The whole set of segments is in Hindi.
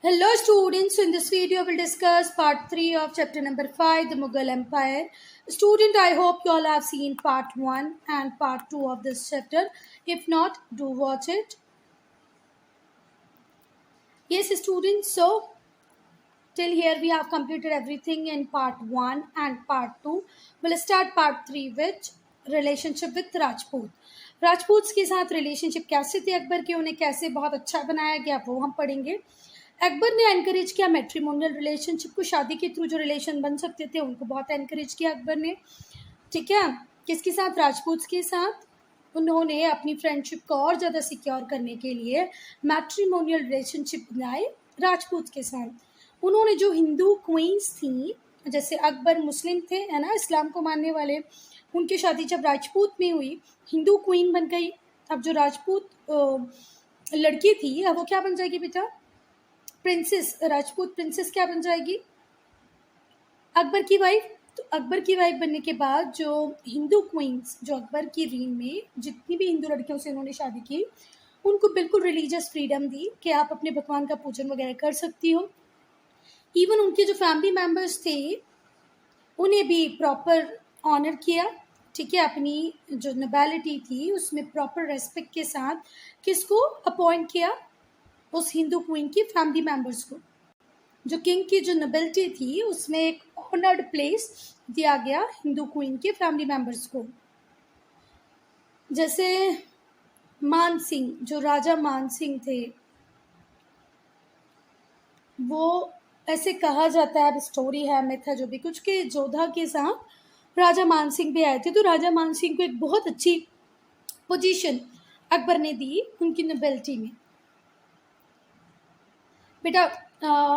Hello students, in this video we'll discuss part 3 of chapter number 5, the Mughal Empire. Student, I hope you all have seen part 1 and part 2 of this chapter. If not, do watch it. Yes students, so till here we have completed everything in part 1 and part 2. We'll start part 3 with relationship with Rajput. Rajput के साथ रिलेशनशिप कैसे थे अकबर के, उन्हें कैसे बहुत अच्छा बनाया गया वो हम पढ़ेंगे। अकबर ने एनकरेज किया मैट्रिमोनियल रिलेशनशिप को, शादी के थ्रू जो रिलेशन बन सकते थे उनको बहुत एनकरेज किया अकबर ने। ठीक है, किसके साथ? राजपूत के साथ। उन्होंने अपनी फ्रेंडशिप को और ज़्यादा सिक्योर करने के लिए मैट्रिमोनियल रिलेशनशिप बनाए राजपूत के साथ। उन्होंने जो हिंदू क्वींस थी, जैसे अकबर मुस्लिम थे है ना, इस्लाम को मानने वाले, उनकी शादी जब राजपूत में हुई, हिंदू क्वीन बन गई। अब जो राजपूत लड़की थी अब वो क्या बन जाएगी बेटा? प्रिंसेस। राजपूत प्रिंसेस क्या बन जाएगी? अकबर की वाइफ। तो अकबर की वाइफ बनने के बाद जो हिंदू क्वींस, जो अकबर की रीन में जितनी भी हिंदू लड़कियों से उन्होंने शादी की, उनको बिल्कुल रिलीजियस फ्रीडम दी कि आप अपने भगवान का पूजन वगैरह कर सकती हो। इवन उनके जो फैमिली मेम्बर्स थे उन्हें भी प्रॉपर ऑनर किया। ठीक है, अपनी जो नोबेलिटी थी उसमें प्रॉपर रेस्पेक्ट के साथ किसको अपॉइंट किया? उस हिंदू क्वीन की फैमिली मेम्बर्स को। जो किंग की जो नोबेलिटी थी उसमें एक ऑनर्ड प्लेस दिया गया हिंदू क्वीन के फैमिली मेम्बर्स को। जैसे मान सिंह, जो राजा मान सिंह थे, वो ऐसे कहा जाता है, अब स्टोरी है मिथ है जो भी कुछ, के जोधा के साथ राजा मान सिंह भी आए थे। तो राजा मान सिंह को एक बहुत अच्छी पोजीशन अकबर ने दी उनकी नोबेलिटी में। बेटा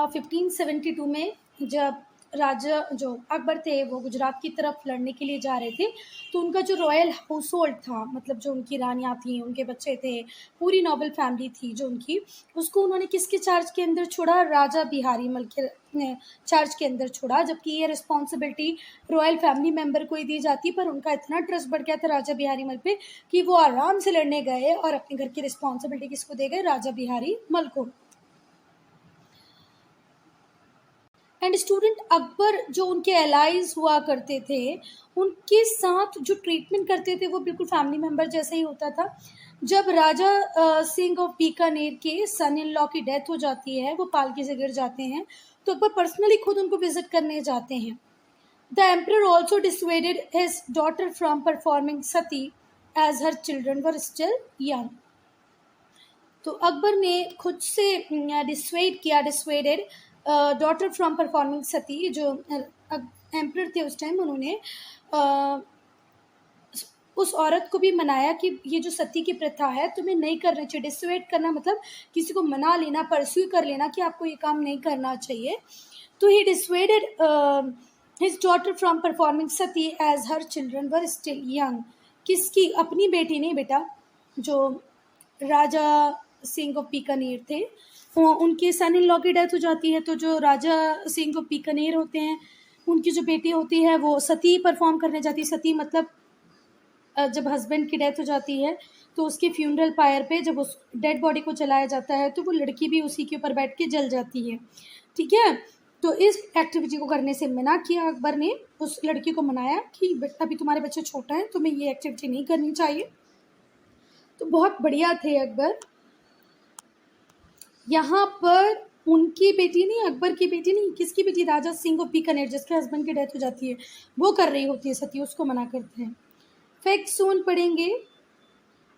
1572 में जब राजा जो अकबर थे वो गुजरात की तरफ लड़ने के लिए जा रहे थे, तो उनका जो रॉयल हाउस होल्ड था, मतलब जो उनकी रानियाँ थी, उनके बच्चे थे, पूरी नोबल फैमिली थी जो उनकी, उसको उन्होंने किसके चार्ज के अंदर छोड़ा? राजा बिहारी मल के चार्ज के अंदर छोड़ा। जबकि ये रिस्पॉन्सिबिलिटी रॉयल फैमिली मेम्बर को ही दी जाती, पर उनका इतना ट्रस्ट बढ़ गया था राजा बिहारी मल पे कि वो आराम से लड़ने गए और अपने घर की रिस्पॉन्सिबिलिटी किसको दे गए? राजा बिहारी मल को। एंड स्टूडेंट, अकबर जो उनके एलाइज हुआ करते थे उनके साथ जो ट्रीटमेंट करते थे वो बिल्कुल फैमिली मेम्बर जैसे ही होता था। जब राजा सिंह ऑफ बीकानेर के सन इन लॉ की डेथ हो जाती है, वो पालकी से गिर जाते हैं, तो अकबर पर्सनली खुद उनको विजिट करने जाते हैं। The emperor also dissuaded his daughter from performing sati as her children were still young. तो अकबर ने खुद से dissuaded daughter from performing sati, जो एम्परर थे उस टाइम, उन्होंने उस औरत को भी मनाया कि ये जो सती की प्रथा है तुम्हें नहीं करना चाहिए। डिसवेड करना मतलब किसी को मना लेना, परस्यू कर लेना कि आपको ये काम नहीं करना चाहिए। तो he dissuaded his daughter from performing sati as her children were still young. किसकी? अपनी बेटी नहीं बेटा, जो राजा सिंह ऑफ बीकानेर थे, उनके सन इन लॉ की डेथ हो जाती है। तो जो राजा सिंह ऑफ बीकानेर होते हैं उनकी जो बेटी होती है वो सती परफॉर्म करने जाती है। सती मतलब जब हस्बैंड की डेथ हो जाती है तो उसके फ्यूनरल पायर पे जब उस डेड बॉडी को जलाया जाता है तो वो लड़की भी उसी के ऊपर बैठ के जल जाती है। ठीक है, तो इस एक्टिविटी को करने से मना किया अकबर ने। उस लड़की को मनाया कि अभी तुम्हारे बच्चे छोटा है, तुम्हें ये एक्टिविटी नहीं करनी चाहिए। तो बहुत बढ़िया थे अकबर। यहाँ पर उनकी बेटी नहीं, अकबर की बेटी नहीं, किसकी बेटी? राजा सिंह ऑफ बीकानेर, जिसके हस्बैंड की डेथ हो जाती है, वो कर रही होती है सती, उसको मना करते हैं। फैक्ट सोन पढ़ेंगे।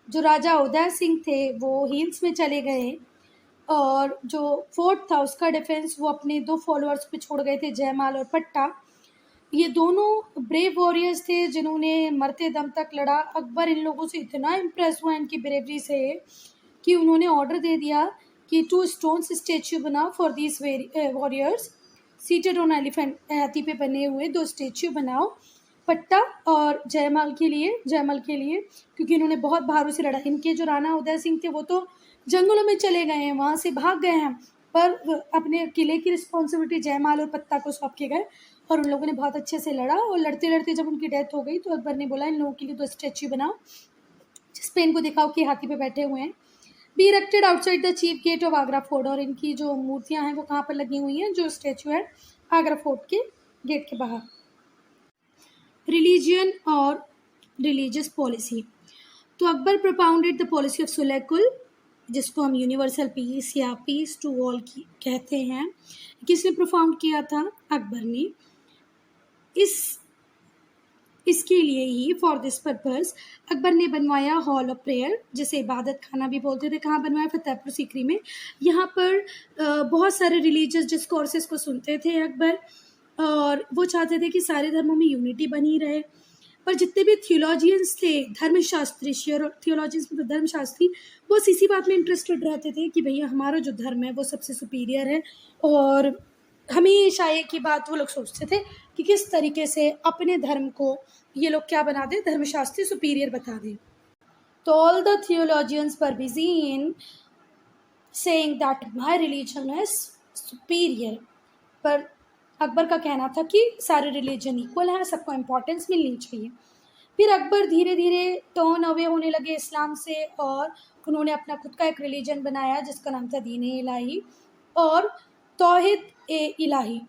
जो राजा उदय सिंह थे वो हिल्स में चले गए और जो फोर्ट था उसका डिफेंस वो अपने 2 फॉलोअर्स पे छोड़ गए थे, जयमाल और पट्टा। ये दोनों ब्रेव वॉरियर्स थे जिन्होंने मरते दम तक लड़ा। अकबर इन लोगों से इतना इम्प्रेस हुआ इनकी ब्रेवरी से कि उन्होंने ऑर्डर दे दिया कि 2 स्टोन्स स्टेच्यू बनाओ for these warriors seated on elephant. हाथी पे बने हुए 2 स्टेच्यू बनाओ, पट्टा और जयमाल के लिए, क्योंकि इन्होंने बहुत बहादुरी से लड़ा। इनके जो राणा उदय सिंह थे वो तो जंगलों में चले गए हैं, वहाँ से भाग गए हैं, पर अपने किले की रिस्पॉन्सिबिलिटी जयमाल और पत्ता को सौंप के गए और उन लोगों ने बहुत अच्छे से लड़ा। और लड़ते लड़ते जब उनकी डेथ हो गई तो अकबर ने बोला इन लोगों के लिए 2 स्टैच्यू बनाओ जिस पे इनको दिखाओ कि हाथी पे बैठे हुए हैं। Be erected outside the chief gate of Agra fort, और इनकी जो मूर्तियां हैं वो कहाँ पर लगी हुई हैं, जो स्टैचू है आगरा फोर्ट के गेट के बाहर। रिलीजियन और रिलीजियस पॉलिसी, तो Akbar propounded the policy of sulh kul, जिसको हम यूनिवर्सल पीस या पीस टू ऑल कहते हैं। किसने प्रोफाउंड किया था? अकबर ने। इसके लिए ही, फॉर दिस पर्पस, अकबर ने बनवाया हॉल ऑफ प्रेयर, जिसे इबादत खाना भी बोलते थे। कहाँ बनवाया? फतेहपुर सीकरी में। यहाँ पर बहुत सारे रिलीजियस डिस्कोर्सेस को सुनते थे अकबर, और वो चाहते थे कि सारे धर्मों में यूनिटी बनी रहे। पर जितने भी थियोलॉजियंस थे, धर्मशास्त्री, थियोलॉजियंस मतलब धर्मशास्त्री, वो इसी बात में इंटरेस्टेड रहते थे कि भैया हमारा जो धर्म है वो सबसे सुपीरियर है, और हमेशा एक ही बात वो लोग सोचते थे कि किस तरीके से अपने धर्म को ये लोग क्या बना दें, धर्मशास्त्री सुपीरियर बता दें। तो all the theologians were busy in saying that my religion is superior, पर अकबर का कहना था कि सारे रिलीजन इक्वल हैं, सबको इम्पोर्टेंस मिलनी चाहिए। फिर अकबर धीरे धीरे टर्न अवे होने लगे इस्लाम से, और उन्होंने अपना खुद का एक रिलीजन बनाया जिसका नाम था दीन इलाही और तौहीद ए इलाही।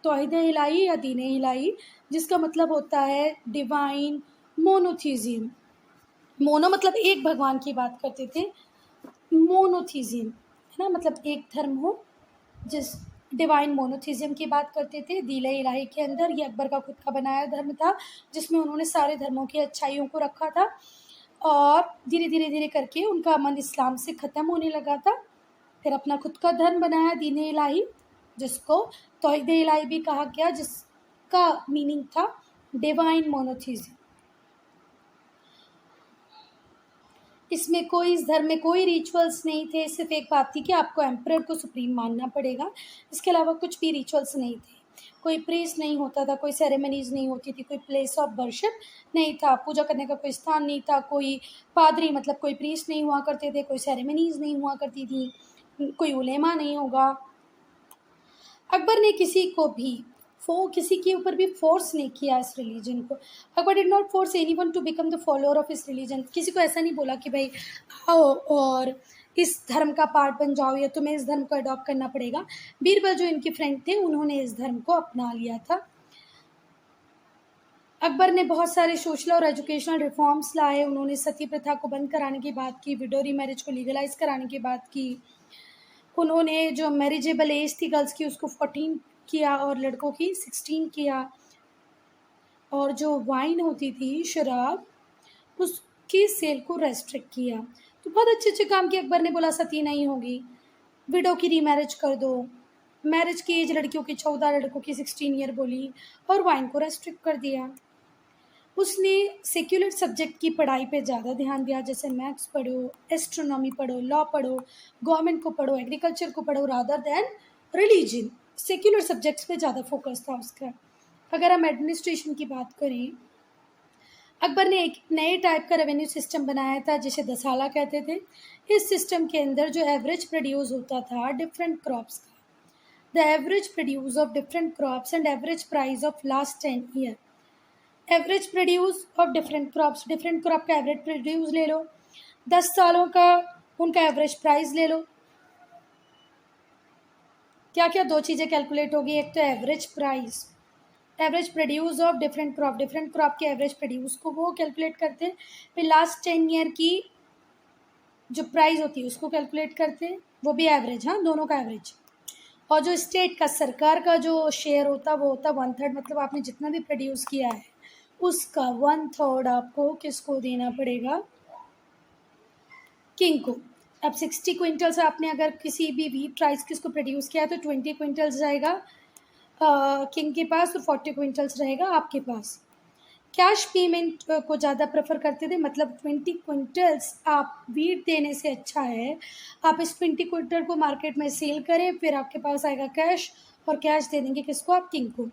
तौहीद ए इलाही या दीन इलाही, जिसका मतलब होता है डिवाइन मोनोथीज़ियम। मोनो मतलब एक भगवान की बात करते थे, मोनोथीज़ियम है ना, मतलब एक धर्म हो, जिस डिवाइन मोनोथीज़ियम की बात करते थे। दीन इलाही के अंदर ये अकबर का खुद का बनाया धर्म था, जिसमें उन्होंने सारे धर्मों की अच्छाइयों को रखा था, और धीरे धीरे धीरे करके उनका मन इस्लाम से ख़त्म होने लगा था। फिर अपना खुद का धर्म बनाया दीन इलाही, जिसको तौहीद इलाही भी कहा गया, जिसका मीनिंग था डिवाइन मोनोथीज़ियम। इसमें कोई, इस धर्म में कोई रिचुअल्स नहीं थे, सिर्फ एक बात थी कि आपको एम्परर को सुप्रीम मानना पड़ेगा। इसके अलावा कुछ भी रिचुअल्स नहीं थे। कोई प्रीस्ट नहीं होता था, कोई सेरेमनीज नहीं होती थी, कोई प्लेस ऑफ वर्शिप नहीं था, पूजा करने का कोई स्थान नहीं था, कोई पादरी मतलब कोई प्रीस्ट नहीं हुआ करते थे, कोई सेरेमनीज नहीं हुआ करती थी, कोई उलेमा नहीं होगा। अकबर ने किसी के ऊपर भी फोर्स नहीं किया इस रिलीजन को। Akbar did not force anyone to become the follower of इस रिलीजन। किसी को ऐसा नहीं बोला कि भाई आओ और इस धर्म का पार्ट बन जाओ, या तुम्हें इस धर्म को अडॉप्ट करना पड़ेगा। बीरबल जो इनके फ्रेंड थे, उन्होंने इस धर्म को अपना लिया था। अकबर ने बहुत सारे सोशल और एजुकेशनल रिफॉर्म्स लाए। उन्होंने सती प्रथा को बंद कराने की बात की, विडो रीमैरिज को लीगलाइज कराने की बात की। उन्होंने जो मैरिजेबल एज थी गर्ल्स की, उसको 14 किया और लड़कों की 16 किया। और जो वाइन होती थी, शराब, उसकी सेल को रेस्ट्रिक्ट किया। तो बहुत अच्छे अच्छे काम किए अकबर ने। बोला सती नहीं होगी, विडो की रीमैरिज कर दो, मैरिज की एज लड़कियों की 14, लड़कों की 16 ईयर बोली, और वाइन को रेस्ट्रिक्ट कर दिया। उसने सेक्युलर सब्जेक्ट की पढ़ाई पे ज़्यादा ध्यान दिया, जैसे मैथ्स पढ़ो, एस्ट्रोनॉमी पढ़ो, लॉ पढ़ो, गवर्नमेंट को पढ़ो, एग्रीकल्चर को पढ़ो, rather than religion. Secular subjects पे ज़्यादा फोकस था उसका। अगर हम एडमिनिस्ट्रेशन की बात करें, अकबर ने एक नए टाइप का रेवेन्यू सिस्टम बनाया था, जिसे दसाला कहते थे। इस सिस्टम के अंदर जो एवरेज प्रोड्यूस होता था डिफरेंट क्रॉप्स का, the average produce of different crops and average price of last 10 year. Average produce of different crops, different crop का एवरेज प्रोड्यूस ले लो, 10 सालों का उनका एवरेज प्राइस ले लो। क्या क्या दो चीज़ें कैलकुलेट होगी, एक तो average price, average produce of different crop के एवरेज प्रोड्यूस को वो कैलकुलेट करते हैं। फिर लास्ट 10 ईयर की जो प्राइस होती है उसको कैलकुलेट करते हैं, वो भी एवरेज, हाँ दोनों का एवरेज। और जो स्टेट का, सरकार का जो शेयर होता वो होता 1/3, मतलब आपने जितना भी प्रोड्यूस किया है उसका 1/3 आपको किसको देना पड़ेगा? किंग को। अब 60 क्विंटल्स आपने अगर किसी भी व्हीट राइस किसको प्रोड्यूस किया है तो 20 क्विंटल्स जाएगा किंग के पास, और 40 क्विंटल्स रहेगा आपके पास। कैश पेमेंट को ज़्यादा प्रेफर करते थे, मतलब 20 क्विंटल्स आप व्हीट देने से अच्छा है आप इस 20 क्विंटल को मार्केट में सेल करें, फिर आपके पास आएगा कैश, और कैश दे देंगे किसको? आप किंग को।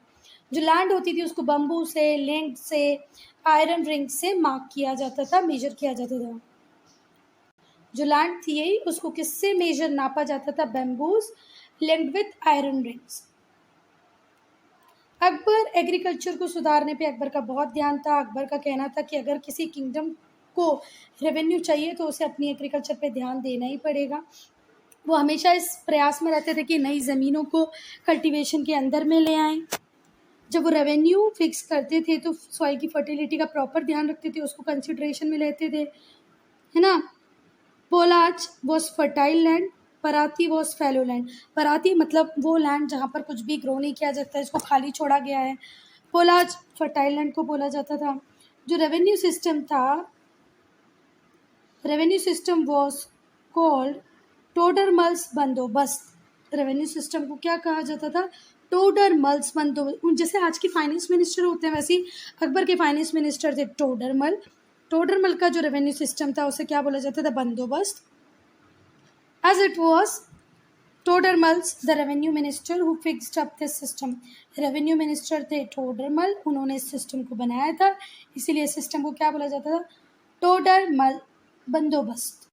जो लैंड होती थी उसको बम्बू से, लेंड से, आयरन रिंग से मार्क किया जाता था, मेजर किया जाता था। जो लैंड थी उसको किससे मेजर नापा जाता था? Bamboos linked with iron rings. Akbar agriculture को सुधारने पे अकबर का बहुत ध्यान था। अकबर का कहना था कि अगर किसी किंगडम को रेवेन्यू चाहिए तो उसे अपनी एग्रीकल्चर पे ध्यान देना ही पड़ेगा। वो हमेशा इस प्रयास में रहते थे कि नई ज़मीनों को कल्टीवेशन के अंदर में ले आएं। जब वो रेवेन्यू फिक्स करते थे तो सॉइल की फर्टिलिटी का प्रॉपर ध्यान रखते थे, उसको कंसिडरेशन में लेते थे, है ना। पोलाच वॉज फर्टाइल लैंड, पराती वॉज फैलो लैंड। पराती मतलब वो लैंड जहाँ पर कुछ भी ग्रो नहीं किया जाता है, इसको खाली छोड़ा गया है। पोलाच फर्टाइल लैंड को बोला जाता था। जो रेवेन्यू सिस्टम वॉज कॉल्ड टोडरमल्स बंदोबस्त। रेवेन्यू सिस्टम को क्या कहा जाता था? टोडरमल्स बंदोबस्त। जैसे आज के फाइनेंस मिनिस्टर होते हैं वैसे ही अकबर के फाइनेंस मिनिस्टर थे टोडरमल। टोडरमल का जो रेवेन्यू सिस्टम था उसे क्या बोला जाता था? बंदोबस्त। As it was Todarmal's the revenue minister who fixed up this system. Revenue minister थे टोडरमल, उन्होंने इस सिस्टम को बनाया था, इसीलिए सिस्टम को क्या बोला जाता था? टोडरमल बंदोबस्त।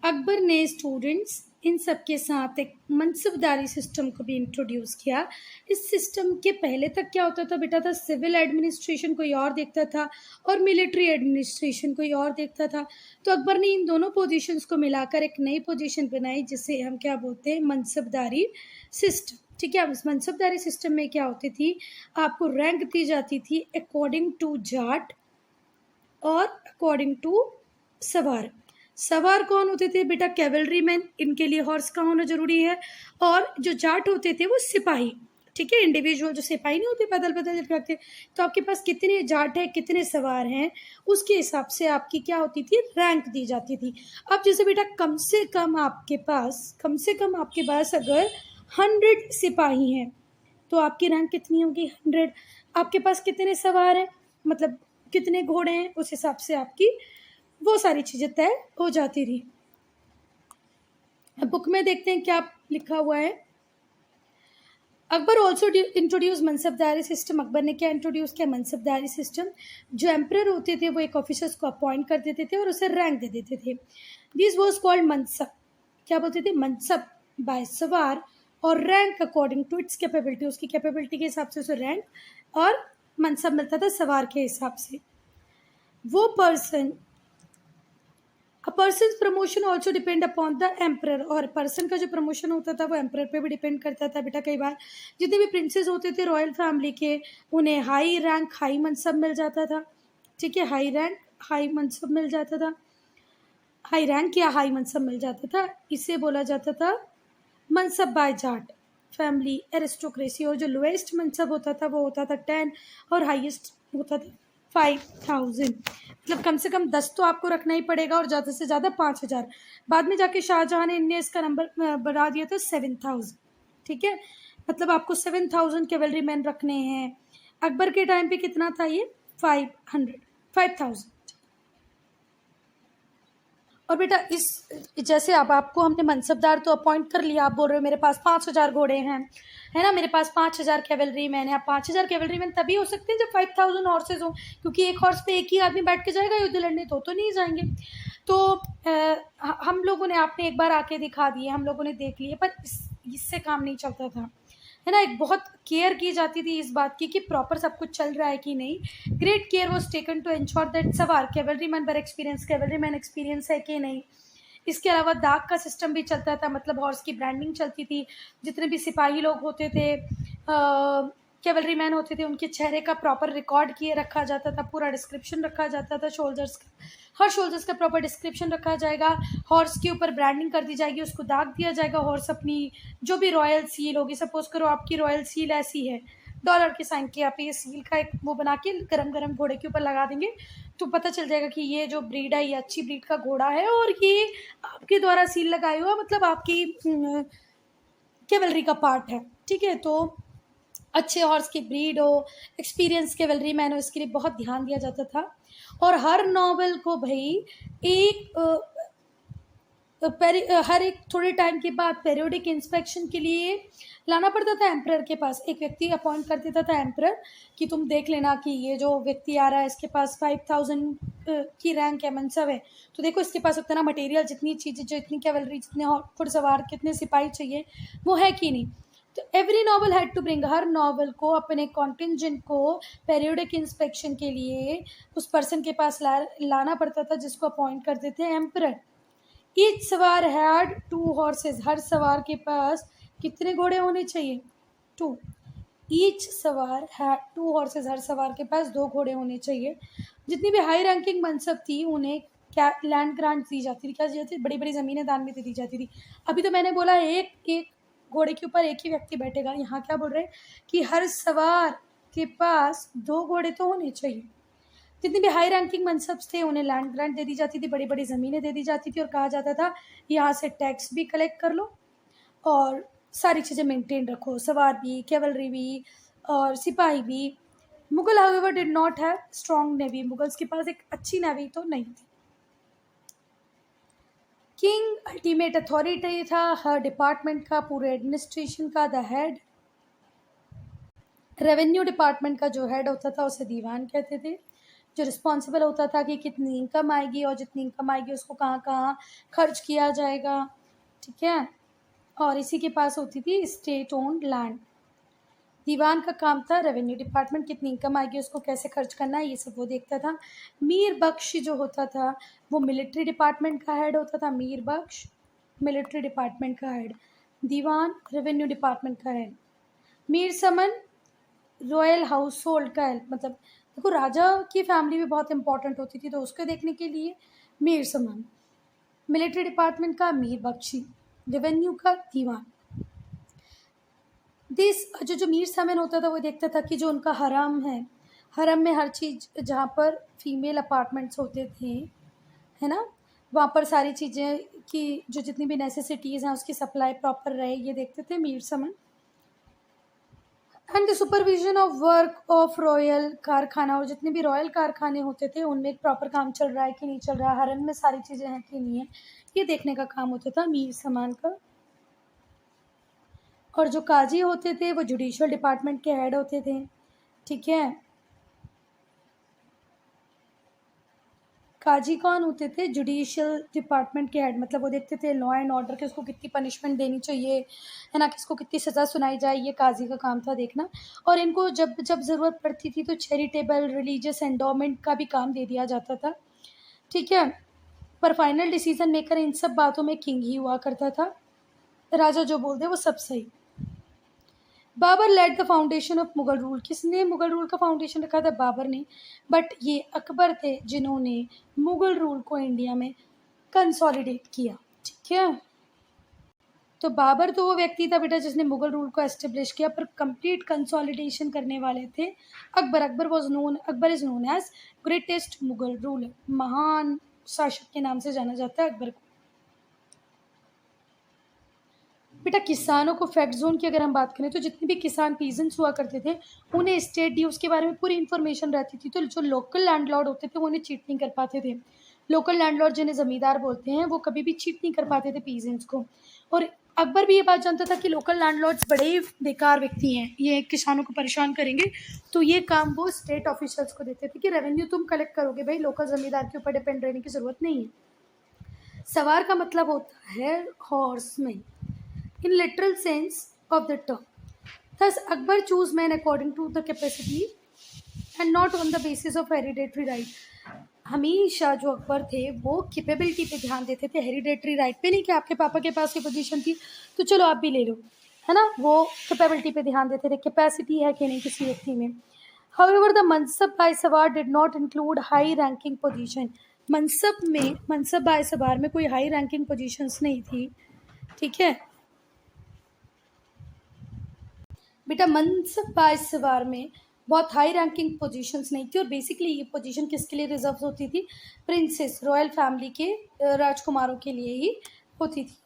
अकबर ने स्टूडेंट्स इन सब के साथ एक मनसबदारी सिस्टम को भी इंट्रोड्यूस किया। इस सिस्टम के पहले तक क्या होता था बेटा? था सिविल एडमिनिस्ट्रेशन कोई और देखता था और मिलिट्री एडमिनिस्ट्रेशन कोई और देखता था। तो अकबर ने इन दोनों पोजीशंस को मिलाकर एक नई पोजीशन बनाई जिसे हम क्या बोलते हैं? मनसबदारी सिस्टम। ठीक है। अब इस मनसबदारी सिस्टम में क्या होती थी? आपको रैंक दी जाती थी अकॉर्डिंग टू जाट और अकॉर्डिंग टू सवार। सवार कौन होते थे बेटा? कैवलरी मैन, इनके लिए हॉर्स का होना जरूरी है। और जो जाट होते थे वो सिपाही। ठीक है। इंडिविजुअल जो सिपाही नहीं होते पैदल पैदल करते, तो आपके पास कितने जाट हैं, कितने सवार हैं, उसके हिसाब से आपकी क्या होती थी? रैंक दी जाती थी। अब जैसे बेटा कम से कम आपके पास अगर 100 सिपाही हैं तो आपकी रैंक कितनी होगी? 100। आपके पास कितने सवार हैं, मतलब कितने घोड़े हैं, उस हिसाब से आपकी वो सारी चीज़ें तय हो जाती थी। अब बुक में देखते हैं क्या लिखा हुआ है। Akbar also introduce मनसबदारी system. Akbar ने क्या इंट्रोड्यूस किया? मनसबदारी सिस्टम। जो एम्परर होते थे वो एक ऑफिसर्स को अपॉइंट कर देते थे और उसे रैंक दे देते थे। This was called mansab. क्या बोलते थे? मनसब बाय सवार, और rank according to its capability. उसकी कैपेबिलिटी के हिसाब से उसे रैंक और मनसब मिलता था सवार के हिसाब से। वो a person promotion also depend upon the emperor. और पर्सन का जो प्रमोशन होता था वो एम्परर पे भी डिपेंड करता था बेटा। कई बार जितने भी प्रिंसेस होते थे रॉयल फैमिली के, उन्हें हाई रैंक हाई मनसब मिल जाता था। ठीक है। हाई रैंक हाई मनसब मिल जाता था, हाई रैंक या हाई मनसब मिल जाता था। इसे बोला जाता था मनसब बाय जाट फैमिली एरिस्टोक्रेसी। और जो लोएस्ट मनसब होता था वो होता था 10 और हाईएस्ट होता था 5000। मतलब कम से कम 10 तो आपको रखना ही पड़ेगा और ज़्यादा से ज़्यादा 5000। बाद में जाके शाहजहाँ ने इसका नंबर बढ़ा दिया था 7000। ठीक है। मतलब आपको 7000 कैवलरी मैन रखने हैं। अकबर के टाइम पे कितना था ये? 5000। और बेटा इस जैसे अब आपको हमने मनसबदार तो अपॉइंट कर लिया, आप बोल रहे हो मेरे पास 5000 घोड़े हैं, है ना, मेरे पास 5000 कैवलरी मैन है। अब 5000 कैवलरी मैन तभी हो सकते हैं जब 5000 हॉर्सेज हो, क्योंकि एक हॉर्स पे एक ही आदमी बैठ के जाएगा युद्ध लड़ने, तो नहीं जाएंगे। तो हम लोगों ने, आपने एक बार आके दिखा दिए, हम लोगों ने देख लिए, पर इससे काम नहीं चलता था, है ना। एक बहुत केयर की जाती थी इस बात की कि प्रॉपर सब कुछ चल रहा है कि नहीं। Great care was taken to ensure that सवार कैवलरी मैन बर एक्सपीरियंस, कैवलरी मैन एक्सपीरियंस है कि नहीं। इसके अलावा दाग का सिस्टम भी चलता था, मतलब हॉर्स की ब्रांडिंग चलती थी। जितने भी सिपाही लोग होते थे, कैवलरी मैन होते थे, उनके चेहरे का प्रॉपर रिकॉर्ड किए रखा जाता था, पूरा डिस्क्रिप्शन रखा जाता था शोल्डर्स का, हर शोल्डर्स का प्रॉपर डिस्क्रिप्शन रखा जाएगा। हॉर्स के ऊपर ब्रांडिंग कर दी जाएगी, उसको दाग दिया जाएगा। हॉर्स अपनी जो भी रॉयल सील होगी, सपोज करो आपकी रॉयल सील ऐसी है डॉलर के साइन की, आप ये सील का एक वो बना के गरम गरम घोड़े के ऊपर लगा देंगे तो पता चल जाएगा कि ये जो ब्रीड है ये अच्छी ब्रीड का घोड़ा है और ये आपके द्वारा सील लगाए हुआ, मतलब आपकी कैवलरी का पार्ट है। ठीक है। तो अच्छे हॉर्स की ब्रीड हो, एक्सपीरियंस कैवलरी मैन हो, इसके लिए बहुत ध्यान दिया जाता था। और हर नॉवल को भाई एक हर एक थोड़े टाइम के बाद पेरियोडिक इंस्पेक्शन के लिए लाना पड़ता था एम्परर के पास। एक व्यक्ति अपॉइंट कर देता था एम्परर कि तुम देख लेना कि ये जो व्यक्ति आ रहा है इसके पास 5000 की रैंक है, मनसब है, तो देखो इसके पास उतना मटेरियल, जितनी चीज़ें, जो इतनी कैवलरी, जितने घुड़सवार, कितने सिपाही चाहिए वो है कि नहीं। तो every noble had to bring, हर नॉवल को अपने कॉन्टिजेंट को पेरियोडिक इंस्पेक्शन के लिए उस पर्सन के पास लाना पड़ता था जिसको अपॉइंट करते थे एम्परर। ईच सवार हैड 2 हॉर्सेस, हर सवार के पास कितने घोड़े होने चाहिए? 2। ईच सवार हैड 2 हॉर्सेस, हर सवार के पास 2 घोड़े होने चाहिए। जितनी भी हाई रैंकिंग मनसब थी उन्हें क्या लैंड ग्रांट दी जाती थी, क्या दी जाती थी? बड़ी बड़ी ज़मीनें दान में दे दी जाती थी। अभी तो मैंने बोला एक एक घोड़े के ऊपर एक ही व्यक्ति बैठेगा, यहाँ क्या बोल रहे हैं कि हर सवार के पास 2 घोड़े तो होने चाहिए। जितनी भी हाई रैंकिंग मनसब थे उन्हें लैंड ग्रांट दे दी जाती थी, बड़ी बड़ी ज़मीनें दे दी जाती थी और कहा जाता था यहाँ से टैक्स भी कलेक्ट कर लो और सारी चीज़ें मेंटेन रखो, सवार भी, कैवलरी भी और सिपाही भी। Mughal however did not have strong navy, Mughals के पास एक अच्छी नेवी तो नहीं थी। किंग अल्टीमेट अथॉरिटी था हर डिपार्टमेंट का, पूरे एडमिनिस्ट्रेशन का द हेड। रेवेन्यू डिपार्टमेंट का जो हेड होता था उसे दीवान कहते थे, जो रिस्पॉन्सिबल होता था कि कितनी इनकम आएगी और जितनी इनकम आएगी उसको कहाँ कहाँ खर्च किया जाएगा, ठीक है। और इसी के पास होती थी स्टेट ओन्ड लैंड। दीवान का काम था रेवेन्यू डिपार्टमेंट, कितनी इनकम आएगी उसको कैसे खर्च करना है ये सब वो देखता था। मीर बख्श जो होता था वो मिलिट्री डिपार्टमेंट का हेड होता था, मीर बख्श मिलिट्री डिपार्टमेंट का हेड, दीवान रेवेन्यू डिपार्टमेंट का हेड। मीर समन रॉयल हाउस होल्ड का हेड, मतलब देखो राजा की फैमिली भी बहुत इंपॉर्टेंट होती थी तो उसको देखने के लिए मीर समन, मिलिट्री डिपार्टमेंट का मीर बख्शी, रेवेन्यू का दीवान। जो मीर समन होता था वो देखता था कि जो उनका हरम है, हरम में हर चीज़ जहाँ पर फीमेल अपार्टमेंट्स होते थे, है ना, वहाँ पर सारी चीज़ें की जो जितनी भी नेसेसिटीज़ हैं उसकी सप्लाई प्रॉपर रहे, ये देखते थे Mir Saman. And the supervision of work of royal karkhana, और जितने भी रॉयल कारखाने होते थे उनमें एक प्रॉपर काम चल रहा है कि नहीं चल रहा है, हरम में सारी चीज़ें हैं कि नहीं है, ये देखने का काम होता था मीर समान का। और जो काजी होते थे वो जुडिशियल डिपार्टमेंट के हेड होते थे, ठीक है। काजी कौन होते थे? जुडिशियल डिपार्टमेंट के हेड, मतलब वो देखते थे लॉ एंड ऑर्डर, किसको कितनी पनिशमेंट देनी चाहिए, है ना, किसको कितनी सज़ा सुनाई जाए, ये काजी का काम था देखना। और इनको जब जब ज़रूरत पड़ती थी तो चैरिटेबल रिलीजियस एंडोमेंट का भी काम दे दिया जाता था, ठीक है। पर फाइनल डिसीजन मेकर इन सब बातों में किंग ही हुआ करता था, राजा जो बोलते वो सब सही। Babar laid the foundation of Mughal rule, किसने मुगल रूल का फाउंडेशन रखा था? बाबर ने। बट ये अकबर थे जिन्होंने मुगल रूल को इंडिया में कंसोलिडेट किया, ठीक है। तो बाबर तो वो व्यक्ति था बेटा जिसने मुगल रूल को एस्टेब्लिश किया, पर कंप्लीट कंसोलिडेशन करने वाले थे Akbar. Akbar is known as greatest Mughal ruler, महान शासक के नाम से जाना जाता है अकबर को। बेटा किसानों को फैक्ट जोन की अगर हम बात करें तो जितने भी किसान पीजेंट्स हुआ करते थे उन्हें स्टेट ड्यूज के बारे में पूरी इन्फॉर्मेशन रहती थी, तो जो लोकल लैंडलॉर्ड होते थे वो उन्हें चीट नहीं कर पाते थे। लोकल लैंडलॉर्ड जिन्हें ज़मींदार बोलते हैं वो कभी भी चीट नहीं कर पाते थे पीजेंट्स को। और अकबर भी ये बात जानता था कि लोकल लैंडलॉर्ड्स बड़े ही बेकार व्यक्ति हैं, ये किसानों को परेशान करेंगे, तो ये काम वो स्टेट ऑफिशियल्स को देते थे कि रेवेन्यू तुम कलेक्ट करोगे, भाई लोकल ज़मींदार के ऊपर डिपेंड रहने की ज़रूरत नहीं है। सवार का मतलब होता है horseman in literal sense of the term. Thus, Akbar chose men according to the capacity and not on the basis of hereditary right. हमेशा जो अकबर थे वो कैपेबिलिटी पे ध्यान देते थे, हेरिडेटरी राइट पे नहीं कि आपके पापा के पास ये पोजीशन थी तो चलो आप भी ले लो, है ना, वो कैपेबिलिटी पे ध्यान देते थे, कैपेसिटी है कि नहीं किसी व्यक्ति में। However, the mansab by सवार did not include high ranking position. Mansab by sawar में कोई हाई रैंकिंग पोजीशंस नहीं थी, ठीक है बेटा। मनसब बाय सवार में बहुत हाई रैंकिंग पोजीशंस नहीं थी और बेसिकली ये पोजीशन किसके लिए रिजर्व होती थी? प्रिंसेस, रॉयल फैमिली के राजकुमारों के लिए ही होती थी।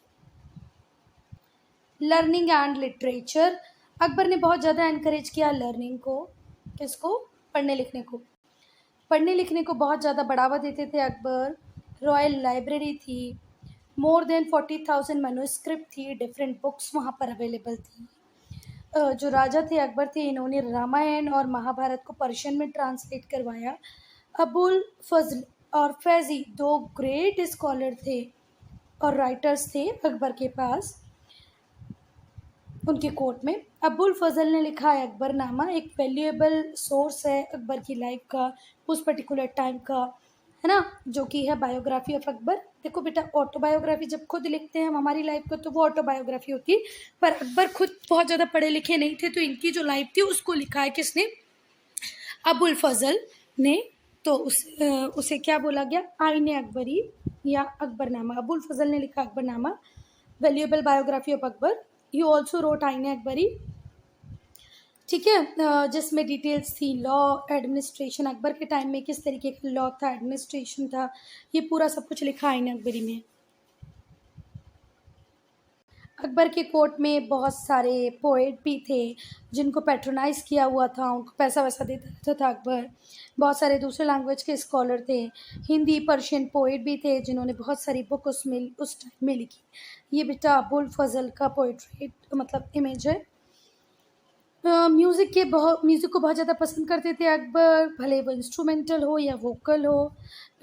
लर्निंग एंड लिटरेचर, अकबर ने बहुत ज़्यादा एनकरेज किया लर्निंग को, किसको? पढ़ने लिखने को। पढ़ने लिखने को बहुत ज़्यादा बढ़ावा देते थे अकबर। रॉयल लाइब्रेरी थी, मोर देन 40,000 मैन्युस्क्रिप्ट थी, डिफरेंट बुक्स वहाँ पर अवेलेबल थी। जो राजा थे अकबर थे इन्होंने रामायण और महाभारत को पर्शियन में ट्रांसलेट करवाया। अबुल फजल और फैज़ी 2 ग्रेट स्कॉलर थे और राइटर्स थे अकबर के पास। उनके कोर्ट में। अबुल फजल ने लिखा है अकबरनामा, एक वैल्यूएबल सोर्स है अकबर की लाइफ का, उस पर्टिकुलर टाइम का, है ना, जो कि है बायोग्राफी ऑफ अकबर। देखो बेटा, ऑटोबायोग्राफी जब खुद लिखते हैं हम हमारी लाइफ को तो वो ऑटोबायोग्राफी होती है, पर अकबर खुद बहुत ज़्यादा पढ़े लिखे नहीं थे, तो इनकी जो लाइफ थी उसको लिखा है किसने? अबुल फजल ने। तो उसे क्या बोला गया? आईने अकबरी या अकबरनामा। अबुल फजल ने लिखा Akbarnama, valuable biography of Akbar. He also wrote आईने अकबरी, ठीक है, जिसमें डिटेल्स थी लॉ, एडमिनिस्ट्रेशन, अकबर के टाइम में किस तरीके का लॉ था, एडमिनिस्ट्रेशन था, ये पूरा सब कुछ लिखा आईने अकबरी में। अकबर के कोर्ट में बहुत सारे पोएट भी थे जिनको पैट्रोनाइज किया हुआ था, उनको पैसा वैसा देता रहता था अकबर। बहुत सारे दूसरे लैंग्वेज के स्कॉलर थे, हिंदी पर्शियन पोएट भी थे जिन्होंने बहुत सारी बुक उसमें उस टाइम में लिखी। ये बेटा अबुल फजल का पोइट्री मतलब इमेज है। म्यूज़िक को बहुत ज़्यादा पसंद करते थे अकबर, भले वो इंस्ट्रूमेंटल हो या वोकल हो।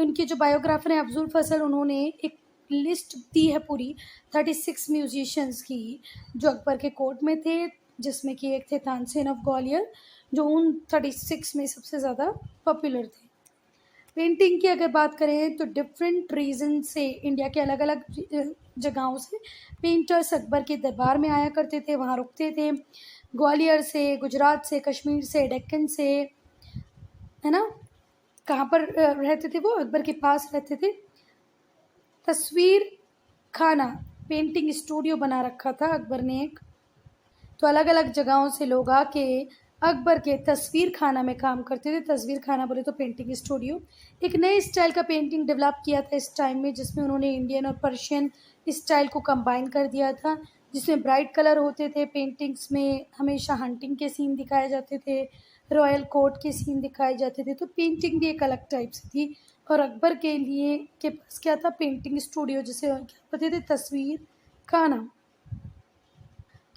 उनके जो बायोग्राफर हैं अफजुल फजल, उन्होंने एक लिस्ट दी है पूरी 36 म्यूजिशियंस की जो अकबर के कोर्ट में थे, जिसमें कि एक थे तानसेन ऑफ ग्वालियर जो उन 36 में सबसे ज़्यादा पॉपुलर थे। पेंटिंग की अगर बात करें तो डिफरेंट रीजन से इंडिया के अलग अलग जगहों से पेंटर्स अकबर के दरबार में आया करते थे, वहाँ रुकते थे। ग्वालियर से, गुजरात से, कश्मीर से, डेक्कन से, है ना, कहाँ पर रहते थे वो? अकबर के पास रहते थे। तस्वीर खाना पेंटिंग स्टूडियो बना रखा था अकबर ने एक, तो अलग अलग जगहों से लोग आके अकबर के तस्वीर खाना में काम करते थे। तस्वीर खाना बोले तो पेंटिंग स्टूडियो। एक नए स्टाइल का पेंटिंग डेवलप किया था इस टाइम में, जिसमें उन्होंने इंडियन और पर्शियन स्टाइल को कंबाइन कर दिया था, जिसमें ब्राइट कलर होते थे। पेंटिंग्स में हमेशा हंटिंग के सीन दिखाए जाते थे, रॉयल कोर्ट के सीन दिखाए जाते थे, तो पेंटिंग भी एक अलग टाइप से थी। और अकबर के लिए के पास क्या था? पेंटिंग स्टूडियो, जिसे क्या कहते थे? तस्वीर खाना।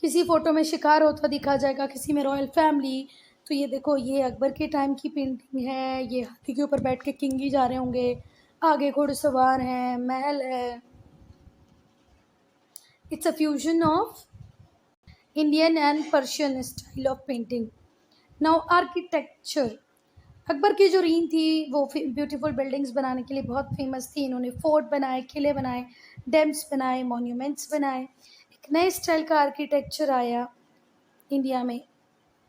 किसी फ़ोटो में शिकार होता दिखा जाएगा, किसी में रॉयल फैमिली। तो ये देखो, ये अकबर के टाइम की पेंटिंग है। ये हाथी के ऊपर बैठ के किंग ही जा रहे होंगे, आगे घुड़सवार हैं, महल है। It's a fusion of Indian and Persian style of painting. Now architecture. Akbar की जो रीन थी वो ब्यूटीफुल बिल्डिंग्स बनाने के लिए बहुत फेमस थी। इन्होंने फोर्ट बनाए, किले बनाए, डैम्स बनाए, मॉन्यूमेंट्स बनाए। एक नए स्टाइल का आर्किटेक्चर आया इंडिया में,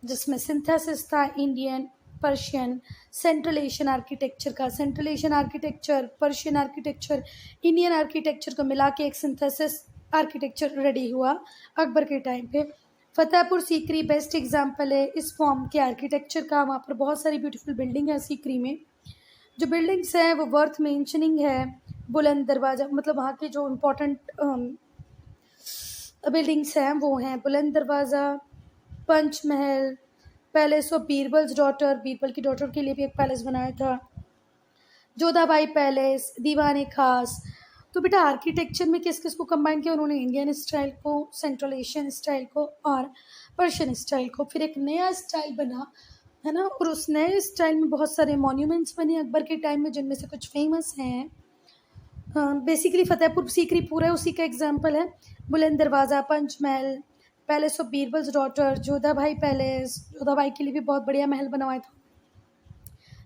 जिसमें सिंथेसिस था Indian, Persian, Central Asian architecture का। Central Asian architecture, Persian architecture, Indian architecture को मिला के एक सिंथेसिस आर्किटेक्चर रेडी हुआ अकबर के टाइम पे। फतेहपुर सीकरी बेस्ट एग्जाम्पल है इस फॉर्म के आर्किटेक्चर का। वहाँ पर बहुत सारी ब्यूटीफुल बिल्डिंग है सीकरी में। जो बिल्डिंग्स हैं वो वर्थ मेंशनिंग है। बुलंद दरवाज़ा, मतलब वहाँ के जो इम्पोर्टेंट बिल्डिंग्स हैं वो हैं बुलंद दरवाज़ा, Panchmahal, palace of Birbal's daughter, Birbal की डॉटर के लिए भी एक पैलेस बनाया था, जोधाबाई पैलेस, दीवान खास। तो बेटा आर्किटेक्चर में किस किस को कंबाइन किया उन्होंने? इंडियन स्टाइल को, सेंट्रल एशियन स्टाइल को और पर्शियन स्टाइल को। फिर एक नया स्टाइल बना, है ना, और उस नए स्टाइल में बहुत सारे मॉन्यूमेंट्स बने अकबर के टाइम में, जिनमें से कुछ फेमस हैं। बेसिकली फतेहपुर सीकरी पूरा उसी का एग्जाम्पल है। बुलंद दरवाज़ा, Panchmahal, palace of Birbal's daughter, Jodha Bai palace, Jodha Bai के लिए भी बहुत बढ़िया महल बनवाया था,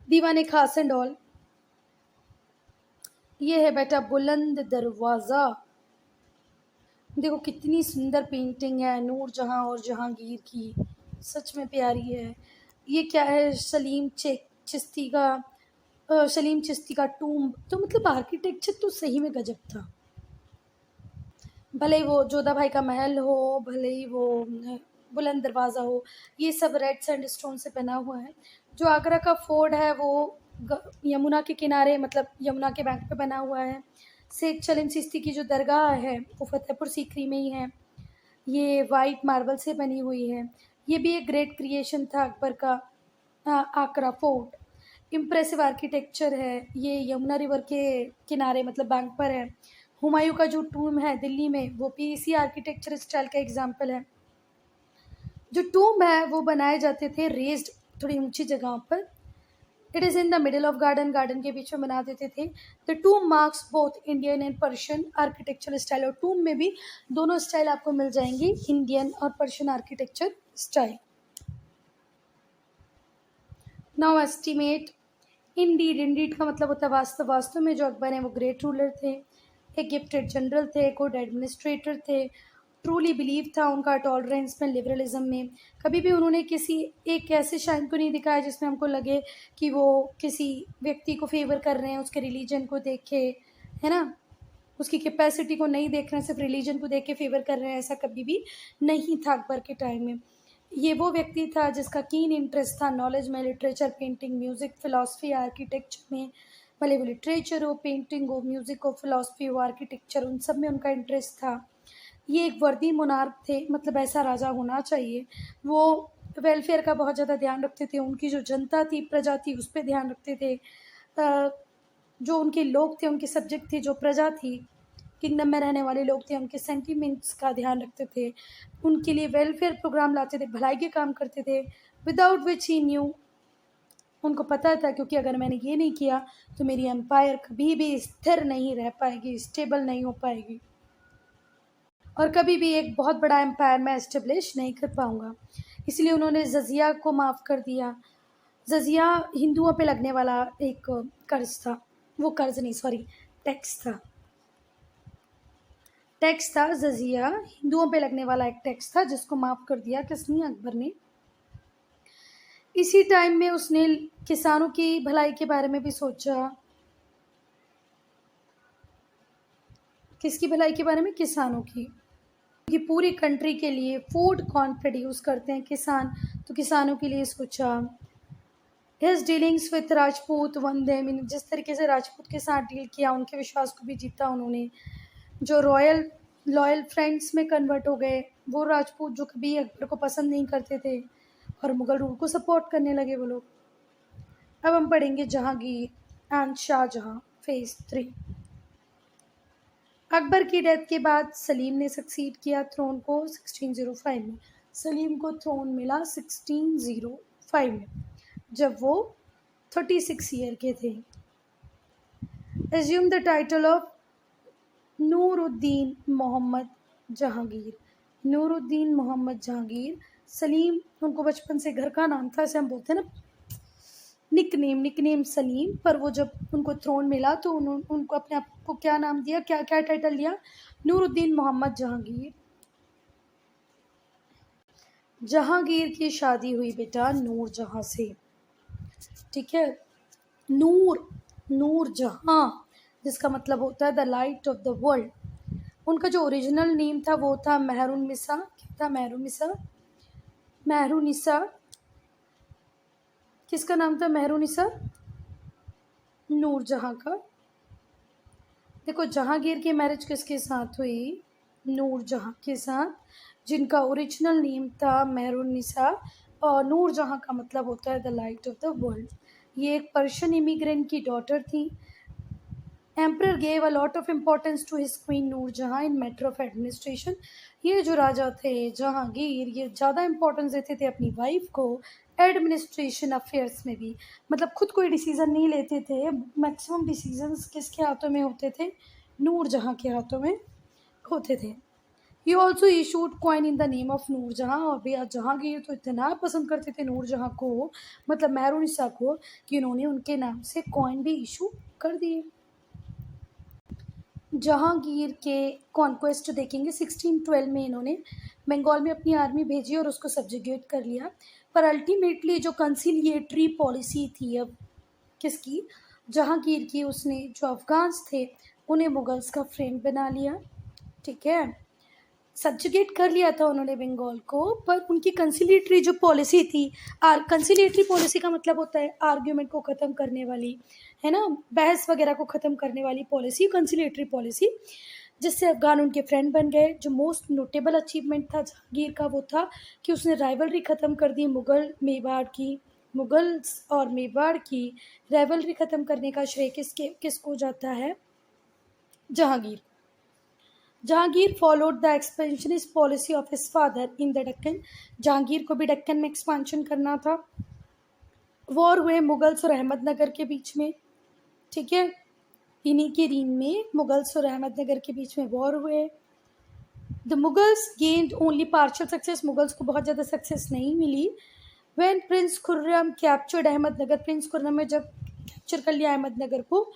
दीवान खास एंड ऑल। ये है बेटा बुलंद दरवाज़ा। देखो कितनी सुंदर पेंटिंग है नूरजहां और जहांगीर की, सच में प्यारी है। ये क्या है? चिश्ती का सलीम चिश्ती का टूम्ब। तो मतलब आर्किटेक्चर तो सही में गजब था। भले ही वो जोधा भाई का महल हो, भले ही वो बुलंद दरवाज़ा हो, ये सब रेड सैंडस्टोन से बना हुआ है। जो आगरा का फोर्ट है वो यमुना के किनारे, मतलब यमुना के बैंक पे बना हुआ है। शेख सलीम चिश्ती की जो दरगाह है वो फतेहपुर सीकरी में ही है। ये वाइट मार्बल से बनी हुई है। ये भी एक ग्रेट क्रिएशन था अकबर का। आगरा फोर्ट इम्प्रेसिव आर्किटेक्चर है। ये यमुना रिवर के किनारे, मतलब बैंक पर है। हुमायूं का जो टूम है दिल्ली में, वो भी इसी आर्किटेक्चर स्टाइल का एग्जाम्पल है। जो टूम है वो बनाए जाते थे रेज्ड, थोड़ी ऊंची जगहों पर। It is in the middle of garden, garden के बीच में बना देते थे। The टूम marks both Indian and Persian architectural style, और टूम में भी दोनों स्टाइल आपको मिल जाएंगी, इंडियन और Persian architecture style. Now estimate Indeed, Indeed का मतलब होता है वास्तव, वास्तव में जो अकबर हैं वो ग्रेट रूलर थे, एक गिफ्टेड जनरल थे, गुड एडमिनिस्ट्रेटर थे, ट्रूली बिलीव था उनका टॉलरेंस में, लिबरलिज्म में। कभी भी उन्होंने किसी एक ऐसे शाइन को नहीं दिखाया जिसमें हमको लगे कि वो किसी व्यक्ति को फेवर कर रहे हैं उसके रिलीजन को देख के, है ना, उसकी कैपेसिटी को नहीं देख रहे हैं, सिर्फ रिलीजन को देख के फेवर कर रहे हैं, ऐसा कभी भी नहीं था अकबर के टाइम में। ये वो व्यक्ति था जिसका कीन इंटरेस्ट था नॉलेज में, literature, painting, music, philosophy, architecture में, भले वो लिटरेचर हो, पेंटिंग हो, म्यूज़िक हो, फिलॉसफी हो, आर्किटेक्चर, उन सब में उनका इंटरेस्ट था। ये एक वर्दी मुनार्क थे, मतलब ऐसा राजा होना चाहिए। वो वेलफेयर का बहुत ज़्यादा ध्यान रखते थे, उनकी जो जनता थी, प्रजा थी, उस पर ध्यान रखते थे। जो उनके लोग थे, उनके सब्जेक्ट थे, जो प्रजा थी, किंगडम में रहने वाले लोग थे, उनके सेंटिमेंट्स का ध्यान रखते थे, उनके लिए वेलफेयर प्रोग्राम लाते थे, भलाई के काम करते थे, विदाउट विच ही न्यू, उनको पता था क्योंकि अगर मैंने ये नहीं किया तो मेरी एम्पायर कभी भी स्थिर नहीं रह पाएगी, स्टेबल नहीं हो पाएगी, और कभी भी एक बहुत बड़ा एम्पायर मैं एस्टेब्लिश नहीं कर पाऊँगा। इसलिए उन्होंने जजिया को माफ़ कर दिया। जजिया हिंदुओं पे लगने वाला एक कर्ज था, वो कर्ज नहीं, सॉरी, टैक्स था, टैक्स था। जजिया हिंदुओं पे लगने वाला एक टैक्स था जिसको माफ़ कर दिया किसने, अकबर ने। इसी टाइम में उसने किसानों की भलाई के बारे में भी सोचा। किसकी भलाई के बारे में? किसानों की, क्योंकि पूरी कंट्री के लिए फूड कौन प्रोड्यूस करते हैं? किसान, तो किसानों के लिए सोचा। His dealings with Rajput one them, जिस तरीके से राजपूत के साथ डील किया, उनके विश्वास को भी जीता उन्होंने। जो लॉयल फ्रेंड्स में कन्वर्ट हो गए, वो राजपूत जो कभी अकबर को पसंद नहीं करते थे और मुग़ल रूल को सपोर्ट करने लगे वो लोग। अब हम पढ़ेंगे जहांगीर एंड शाहजहां फेज 3। अकबर की डेथ के बाद सलीम ने सक्सीड किया थ्रोन को 1605 में। सलीम को थ्रोन मिला 1605 में, जब वो 36 ईयर के थे। Assume the title of Nuruddin Mohammad Jahangir. Nuruddin Mohammad Jahangir, Salim उनको बचपन से घर का नाम था, ऐसे हम बोलते हैं ना, निकनेम सलीम, पर वो जब उनको थ्रोन मिला तो उनको अपने आप को क्या नाम दिया, क्या क्या टाइटल लिया? नूरुद्दीन मोहम्मद जहांगीर। जहांगीर की शादी हुई बेटा नूर जहां से, ठीक है, नूर जहां, जिसका मतलब होता है the light of the world. उनका जो ओरिजिनल नेम था वो था मेहरुनिसा। क्या था? मेहरुनिसा। किसका नाम था मेहरुनिसा? नूरजहां का। देखो, जहांगीर की मैरिज किसके साथ हुई? नूरजहां के साथ, जिनका ओरिजिनल नेम था मेहरुनिसा, और नूरजहां का मतलब होता है the light of the world. ये एक पर्शियन इमिग्रेंट की डॉटर थी। Emperor gave a lot of importance to his queen Noorjahan in matter of administration. ये जो राजा थे जहांगीर, ये ज़्यादा इम्पोर्टेंस देते थे अपनी वाइफ को एडमिनिस्ट्रेशन अफेयर्स में भी। मतलब खुद कोई डिसीज़न नहीं लेते थे, मैक्सिमम डिसीजंस किसके हाथों में होते थे? नूरजहां के हाथों में होते थे। He also issued coin in the name of Noorjahan. और भैया जहांगीर तो इतना पसंद करते थे नूरजहां को, मतलब मेहरुनिसा को, कि उन्होंने उनके नाम से कॉइन भी इशू कर दिए। जहांगीर के कॉन्क्वेस्ट देखेंगे, 1612 में इन्होंने बंगाल में अपनी आर्मी भेजी और उसको सब्जुगेट कर लिया। पर अल्टीमेटली जो कंसिलिएटरी पॉलिसी थी अब किसकी? जहांगीर की, उसने जो अफगान्स थे उन्हें मुगल्स का फ्रेंड बना लिया, ठीक है, सब्जुगेट कर लिया था उन्होंने बंगाल को। पर उनकी कंसिलिएटरी जो पॉलिसी थी, कंसिलिएटरी पॉलिसी का मतलब होता है आर्ग्यूमेंट को ख़त्म करने वाली, है ना, बहस वगैरह को ख़त्म करने वाली पॉलिसी, कंसिलिएटरी पॉलिसी, जिससे अफगान उनके फ्रेंड बन गए। जो मोस्ट नोटेबल अचीवमेंट था जहांगीर का वो था कि उसने राइवलरी ख़त्म कर दी मुगल्स और मेवाड़ की राइवलरी ख़त्म करने का श्रेय किसको जाता है? Jahangir. Jahangir followed the expansionist policy of his father in the Deccan. Jahangir को भी डक्कन में एक्सपांशन करना था। वॉर हुए मुगल्स और अहमदनगर के बीच में, ठीक है, इन्हीं के रीन में मुगल्स और अहमदनगर के बीच में वॉर हुए। The Mughals gained only partial success, Mughals को बहुत ज़्यादा सक्सेस नहीं मिली। When prince Khurram captured Ahmadnagar, prince Khurram ने जब कैप्चर कर लिया अहमदनगर को,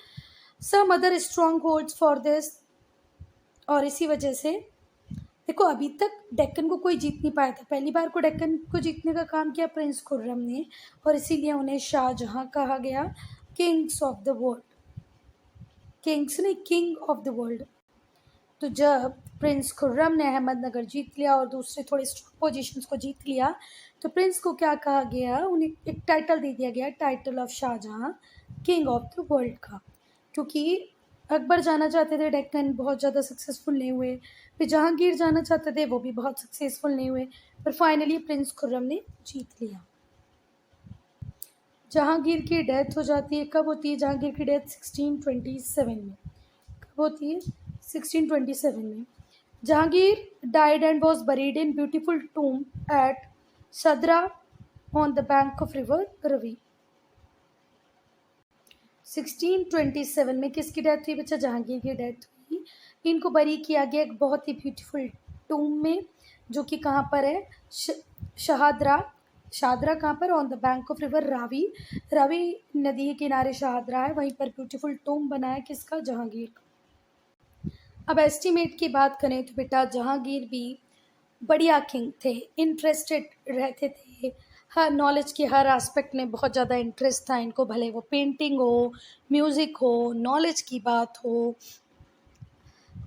some other strongholds for this, और इसी वजह से देखो अभी तक डेक्कन को कोई जीत नहीं पाया था, पहली बार को डेक्कन को जीतने का काम किया प्रिंस खुर्रम ने, और इसीलिए उन्हें शाहजहां कहा गया, Kings of the world, Kings ने किंग ऑफ द वर्ल्ड। तो जब प्रिंस खुर्रम ने अहमदनगर जीत लिया और दूसरे थोड़े स्ट्रॉन्ग पोजीशंस को जीत लिया, तो प्रिंस को क्या कहा गया, उन्हें एक टाइटल दे दिया गया, title of Shahjahan, king of the world का, क्योंकि अकबर जाना चाहते थे डेक्कन, बहुत ज़्यादा सक्सेसफुल नहीं हुए, फिर जहांगीर जाना चाहते थे, वो भी बहुत सक्सेसफुल नहीं हुए, पर फाइनली प्रिंस खुर्रम ने जीत लिया। जहांगीर की डेथ हो जाती है, कब होती है जहांगीर की डेथ? 1627 में। कब होती है? 1627 में। Jahangir died and was buried in beautiful tomb at Sadra on the bank of river Ravi। 1627 में किसकी डेथ हुई बच्चा? जहांगीर की डेथ हुई। इनको बरी किया गया एक बहुत ही ब्यूटीफुल टूम में, जो कि कहाँ पर है? शहादरा। शाहदरा कहाँ पर? On the bank of river Ravi, Ravi नदी के किनारे शाहदरा है, वहीं पर ब्यूटीफुल टूम बना है किसका? जहांगीर का। अब एस्टीमेट की बात करें तो बेटा जहांगीर भी बढ़िया किंग थे, इंटरेस्टेड रहते थे, हर नॉलेज के हर एस्पेक्ट में बहुत ज़्यादा इंटरेस्ट था इनको, भले वो पेंटिंग हो, म्यूज़िक हो, नॉलेज की बात हो।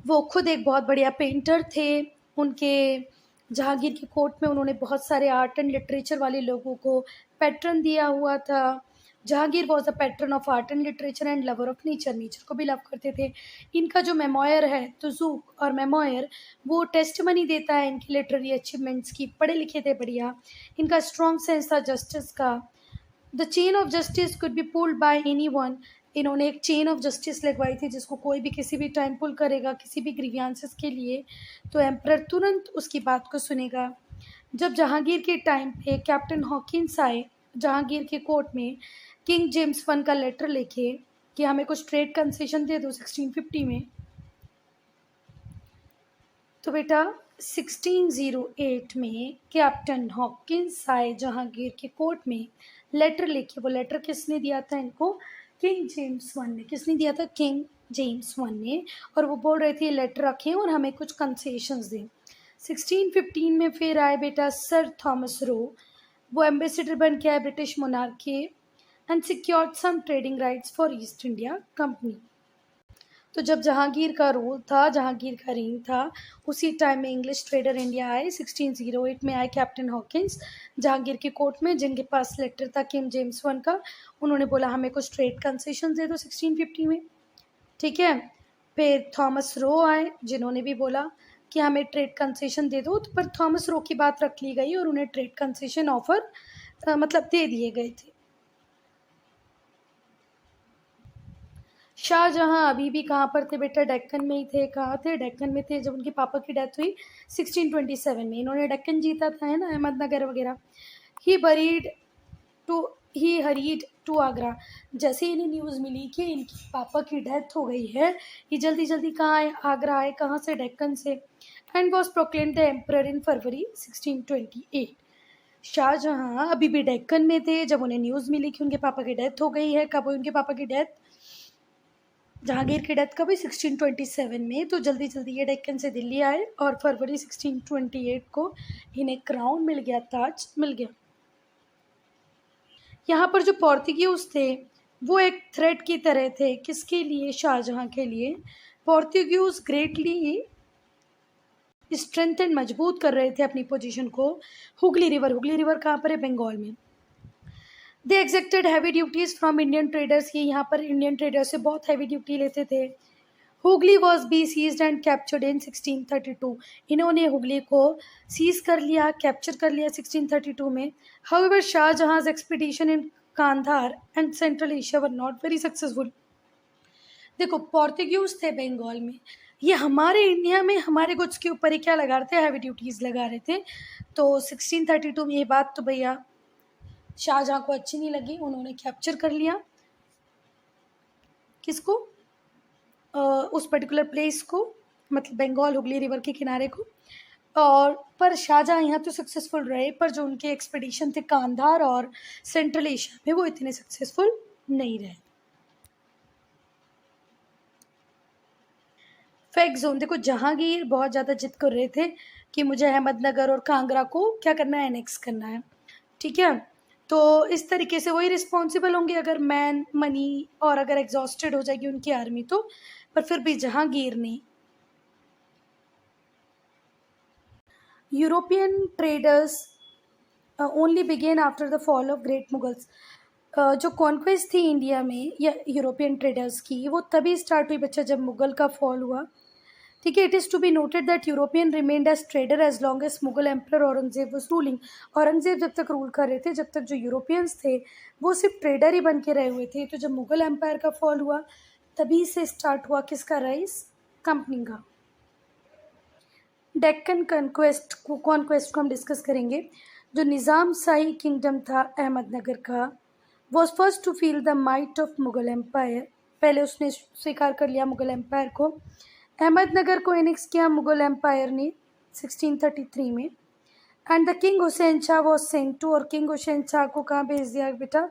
वो खुद एक बहुत बढ़िया पेंटर थे। उनके जहांगीर की कोर्ट में उन्होंने बहुत सारे आर्ट एंड लिटरेचर वाले लोगों को पैट्रन दिया हुआ था। Jahangir was the pattern of art and literature and lover of nature, nature को भी लव करते थे। इनका जो मेमोयर है तुज़ुक और मेमोयर, वो टेस्टमनी देता है इनकी लिटरेरी अचीवमेंट्स की, पढ़े लिखे थे बढ़िया। इनका स्ट्रॉन्ग सेंस था जस्टिस का। The chain of justice could be pulled bye anyone, इन्होंने एक चेन ऑफ जस्टिस लगवाई थी जिसको कोई भी किसी भी टाइम पुल करेगा किसी भी ग्रीवियंसेस के लिए, तो एम्परर तुरंत उसकी बात को सुनेगा। जब जहांगीर के टाइम पे कैप्टन हॉकिंस आए जहांगीर के कोर्ट में किंग जेम्स वन का लेटर लेके कि हमें कुछ ट्रेड कंसेशन दे दो 1650 में, तो बेटा 1608 में कैप्टन हॉकिंस आए जहांगीर के कोर्ट में लेटर लेके। वो लेटर किसने दिया था इनको? किंग जेम्स वन ने। किसने दिया था? किंग जेम्स वन ने। और वो बोल रहे थे लेटर रखें और हमें कुछ कंसेशंस दें। 1615 में फिर आए बेटा सर थॉमस रो, वो एम्बेसडर बन के आए ब्रिटिश मोनार्क के, and secured some trading rights for East India company. तो जब जहांगीर का रूल था, जहांगीर का रेन था, उसी टाइम में इंग्लिश ट्रेडर इंडिया आए। 1608 में आए कैप्टन हॉकिंस जहांगीर के कोर्ट में, जिनके पास लेटर था किंग जेम्स वन का। उन्होंने बोला हमें कुछ ट्रेड कंसेशन दे दो 1650 में, ठीक है। फिर थॉमस रो आए जिन्होंने भी बोला कि हमें ट्रेड कंसेशन दे दो, तो पर थॉमस रो की बात रख ली गई और उन्हें ट्रेड कंसेशन ऑफर मतलब दे दिए गए थे। शाहजहाँ अभी भी कहाँ पर थे बेटा? डेक्कन में ही थे। कहाँ थे? डेक्कन में थे। जब उनके पापा की डेथ हुई 1627 में, इन्होंने डेक्कन जीता था, है ना, अहमदनगर वगैरह। ही हरीड टू आगरा। जैसे इन्हें न्यूज़ मिली कि इनके पापा की डेथ हो गई है, ये जल्दी जल्दी कहाँ आए? आगरा आए। कहाँ से? डेक्कन से। And was proclaimed the emperor in February 1628। Shahjahan अभी भी डेक्कन में थे जब उन्हें न्यूज़ मिली कि उनके पापा की डेथ हो गई है। कब हुई उनके पापा की डेथ? जहांगीर की डेथ कब हुई? 1627 में। तो जल्दी जल्दी ये डेक्कन से दिल्ली आए और फरवरी 1628 को इन्हें क्राउन मिल गया, ताज मिल गया। यहाँ पर जो पोर्तुगीज थे वो एक थ्रेट की तरह थे। किसके लिए? शाहजहाँ के लिए। पोर्तुगीज ग्रेटली स्ट्रेंथ एंड मजबूत कर रहे थे अपनी पोजीशन को। हुगली रिवर कहाँ पर है? बंगाल में। They accepted heavy duties from Indian traders, ये यहाँ पर इंडियन ट्रेडर्स से बहुत हैवी ड्यूटी लेते थे। Hooghly was besieged and captured in 1632, इन्होंने हुगली को सीज कर लिया, कैप्चर कर लिया 1632 में। However Shahjahan's expedition in Kandahar and Central Asia were not very successful. देखो पोर्तुगीज थे बंगाल में, ये हमारे इंडिया में हमारे गुड्स के ऊपर ही क्या लगा रहे थे? हैवी ड्यूटीज़ लगा रहे थे। तो 1632 में ये बात तो भैया शाहजहाँ को अच्छी नहीं लगी, उन्होंने कैप्चर कर लिया किसको, उस पर्टिकुलर प्लेस को, मतलब बंगाल हुगली रिवर के किनारे को। और पर शाहजहाँ यहाँ तो सक्सेसफुल रहे, पर जो उनके एक्सपेडिशन थे कांधार और सेंट्रल एशिया में, वो इतने सक्सेसफुल नहीं रहे। फैक्ट जोन, देखो जहांगीर बहुत ज़्यादा जिद कर रहे थे कि मुझे अहमदनगर और कांगड़ा को क्या करना है, एनेक्स करना है, ठीक है। तो इस तरीके से वही रिस्पॉन्सिबल होंगे अगर मैन मनी और अगर एग्जॉस्टेड हो जाएगी उनकी आर्मी तो, पर फिर भी जहांगीर ने European traders only began after the fall of great Mughals. जो कॉन्क्वेस्ट थी इंडिया में या यूरोपियन ट्रेडर्स की, वो तभी स्टार्ट हुई बच्चा जब मुगल का फॉल हुआ, ठीक है। It is to be noted that European remained as trader as long as Mughal emperor Aurangzeb was ruling. Aurangzeb जब तक रूल कर रहे थे, जब तक जो यूरोपियंस थे वो सिर्फ ट्रेडर ही बन के रहे हुए थे। तो जब मुगल एम्पायर का फॉल हुआ तभी से स्टार्ट हुआ किसका राइज, कंपनी का। डेक्कन कॉन्क्वेस्ट को हम डिस्कस करेंगे। जो निज़ाम शाही किंगडम था अहमदनगर का, was first to feel the might of Mughal empire. पहले उसने स्वीकार कर लिया मुगल एम्पायर को। अहमदनगर को एनेक्स किया मुगल एम्पायर ने 1633 में। And the king Hussain Shah was sent to, और किंग हुसैन शाह को कहाँ भेज दिया बेटा,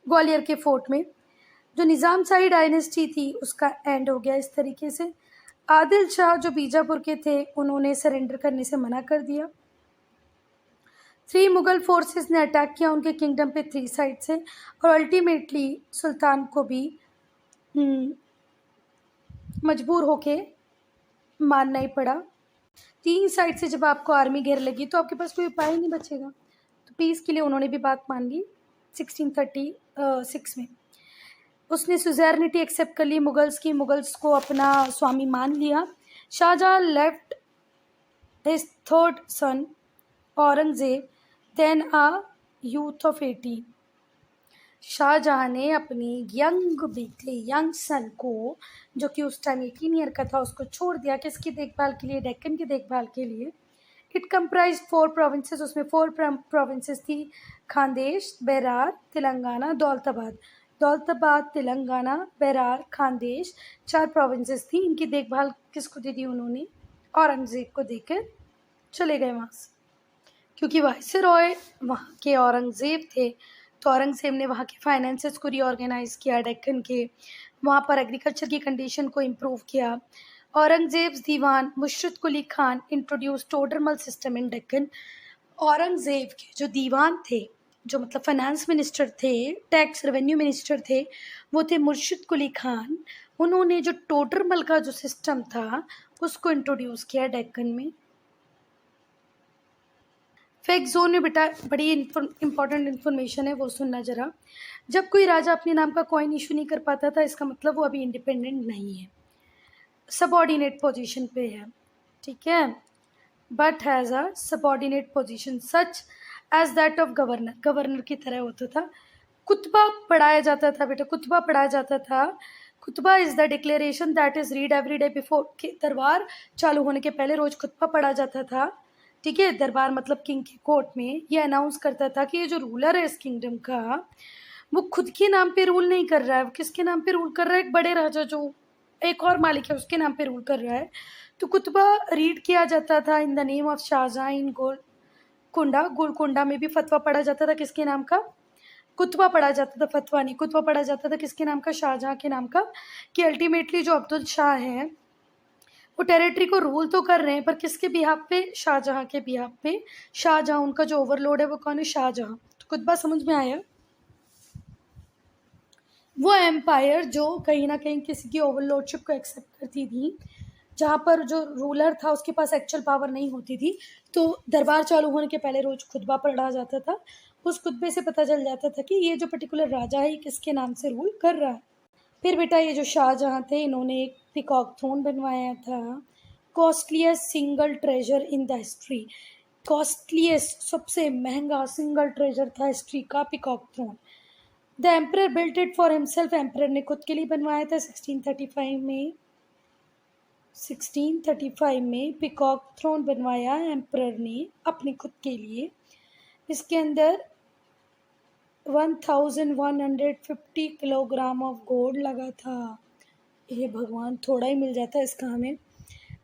ग्वालियर के फोर्ट में। जो निज़ाम शाही डायनेस्टी थी उसका एंड हो गया इस तरीके से। आदिल शाह जो बीजापुर के थे, उन्होंने सरेंडर करने से मना कर दिया। 3 मुगल फोर्सेस ने अटैक किया उनके किंगडम पे 3 साइड से, और अल्टीमेटली सुल्तान को भी मजबूर होके मानना ही पड़ा। 3 साइड से जब आपको आर्मी घेर लगी तो आपके पास कोई उपाय नहीं बचेगा। तो पीस के लिए उन्होंने भी बात मान ली 1636 में। उसने सुज़ैरनिटी एक्सेप्ट कर ली मुगल्स की, मुगल्स को अपना स्वामी मान लिया। Shahjahan left his third son Aurangzeb then a youth of 18। Shahjahan ने अपनी यंग बेटे, यंग सन को, जो कि उस टाइम 18 ईयर का था, उसको छोड़ दिया किसकी देखभाल के लिए, डेक्कन की देखभाल के लिए। इट कंप्राइज 4 प्रोविंसेस, उसमें 4 प्रोविंसेस थी, खानदेश, बेरार, तेलंगाना, दौलताबाद। दौलताबाद, तेलंगाना, बेरार, खानदेश 4 प्रोविंसेस थी। इनकी देखभाल किसको दे दी उन्होंने, औरंगजेब को देकर चले गए वहाँ से, क्योंकि वाइसरॉय वहाँ के औरंगजेब थे। तो औरंगजेब ने वहाँ के फाइनेंसेस को रीऑर्गेनाइज किया, डेक्कन के, वहाँ पर एग्रीकल्चर की कंडीशन को इम्प्रूव किया। Aurangzeb's diwan Murshid Quli Khan introduce Todarmal system in Deccan. Aurangzeb के जो दीवान थे, जो मतलब फाइनेंस मिनिस्टर थे, टैक्स रेवेन्यू मिनिस्टर थे, वो थे मुर्शिद कुली खान। उन्होंने जो टोडरमल का जो सिस्टम था उसको इंट्रोड्यूस किया डेक्कन में। फैक्ट जोन में बेटा बड़ी इंपॉर्टेंट इन्फॉर्मेशन है, वो सुनना जरा। जब कोई राजा अपने नाम का कॉइन इशू नहीं कर पाता था, इसका मतलब वो अभी इंडिपेंडेंट नहीं है, सबऑर्डिनेट पोजीशन पे है, ठीक है। But has a subordinate position such as that of governor, governor की तरह होता था। कुतबा पढ़ाया जाता था बेटा, कुतबा पढ़ाया जाता था। Khutba is the declaration that is read every day before, कि दरबार चालू होने के पहले रोज़ खुतबा पढ़ा जाता था, ठीक है। दरबार मतलब किंग की कोर्ट में ये अनाउंस करता था कि ये जो रूलर है इस किंगडम का, वो खुद के नाम पे रूल नहीं कर रहा है, वो किसके नाम पे रूल कर रहा है, एक बड़े राजा जो एक और मालिक है उसके नाम पे रूल कर रहा है। तो कुतबा रीड किया जाता था in the name of Shahjahan in Golconda में भी फतवा पढ़ा जाता था किसके नाम का, कुतबा पढ़ा जाता था, फतवा नहीं, कुतबा पढ़ा जाता था किसके नाम का, शाहजहाँ के नाम का। कि अल्टीमेटली जो अब्दुल शाह हैं वो टेरिटरी को रूल तो कर रहे हैं, पर किसके बिहाफ पे, शाहजहाँ के बिहाफ पे। शाहजहाँ उनका जो ओवरलोड है वो कौन है, शाहजहाँ। तो कुतबा समझ में आया, वो एम्पायर जो कहीं ना कहीं किसी की ओवरलोडशिप को एक्सेप्ट करती थी, जहाँ पर जो रूलर था उसके पास एक्चुअल पावर नहीं होती थी। तो दरबार चालू होने के पहले रोज खुतबा पढ़ा जाता था, उस खुतबे से पता चल जाता था कि ये जो पर्टिकुलर राजा है ये किसके नाम से रूल कर रहा है। फिर बेटा ये जो शाहजहाँ थे, इन्होंने एक पिकॉक थ्रोन बनवाया था, costliest single treasure in the history. Costliest सबसे महंगा सिंगल ट्रेजर था हिस्ट्री का peacock throne. The emperor built it for himself, emperor ने खुद के लिए बनवाया था 1635 में। 1635 में पिकॉक थ्रोन बनवाया एम्परर ने अपने खुद के लिए। इसके अंदर 1150 किलोग्राम ऑफ गोल्ड लगा था। हे भगवान, थोड़ा ही मिल जाता इसका हमें।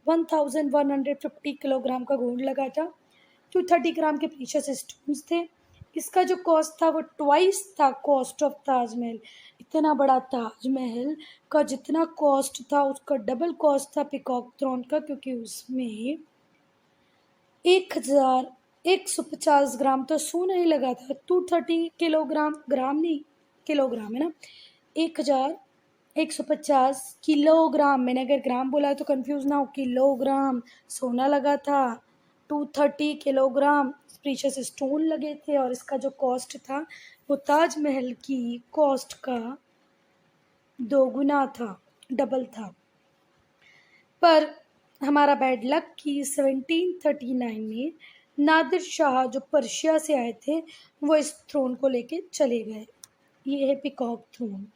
1150 किलोग्राम का गोल्ड लगा था। 230 ग्राम के प्रीशियस स्टोन्स थे। इसका जो कॉस्ट था वो ट्वाइस था कॉस्ट ऑफ ताजमहल। इतना बड़ा ताजमहल का जितना कॉस्ट था उसका डबल कॉस्ट था पीकॉक थ्रोन का, क्योंकि उसमें 1150 ग्राम तो सोना ही लगा था। 230 किलोग्राम, ग्राम नहीं किलोग्राम है ना, 1150 किलोग्राम, मैंने अगर ग्राम बोला है तो कंफ्यूज ना हो, किलोग्राम सोना लगा था। 230 किलोग्राम प्रीशियस स्टोन लगे थे और इसका जो कॉस्ट था वो ताजमहल की कॉस्ट का दोगुना था, डबल था। पर हमारा बैड लक कि 1739 में नादिर शाह जो पर्शिया से आए थे वो इस थ्रोन को लेके चले गए। ये है पीकॉक थ्रोन।